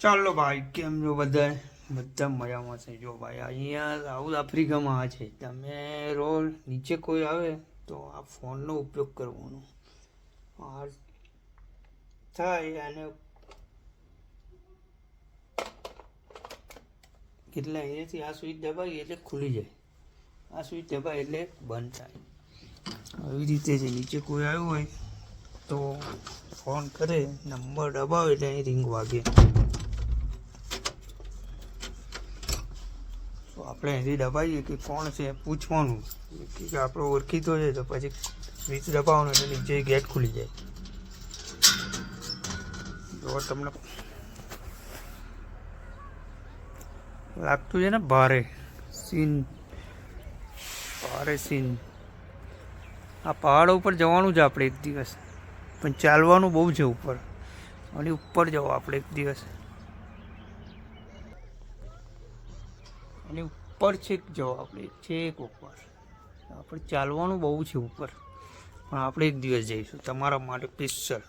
ચાલો ભાઈ, કેમ છો બધા? બધા મજામાં છે. જો ભાઈ, અહીંયા સાઉથ આફ્રિકામાં છે. તમે રોજ નીચે કોઈ આવે તો આ ફોનનો ઉપયોગ કરવાનો. આ થાય અને કેટલા અહીંયાથી આ સ્વિચ દબાવીએ એટલે ખુલી જાય, આ સ્વિચ દબાય એટલે બંધ થાય. આવી રીતે છે. નીચે કોઈ આવ્યું હોય તો ફોન કરે, નંબર દબાવે એટલે અહીં રિંગ વાગે. તો આપણે અહીંથી દબાવીએ કે કોણ છે પૂછવાનું, કે આપણો ઓળખીતો છે તો પછી સ્વિચ દબાવવાનું એટલે નીચે ગેટ ખુલી જાય. જો તમને લાગતું છે ને ભારે સીન, આ પહાડો ઉપર જવાનું છે આપણે એક દિવસ, પણ ચાલવાનું બહુ છે ઉપર, અને ઉપર જવું આપણે એક દિવસ, અને ઉપર છેક જવું આપણે, છેક ઉપર આપણે ચાલવાનું બહુ છે ઉપર, પણ આપણે એક દિવસ જઈશું તમારા માટે સ્પેશિયલ.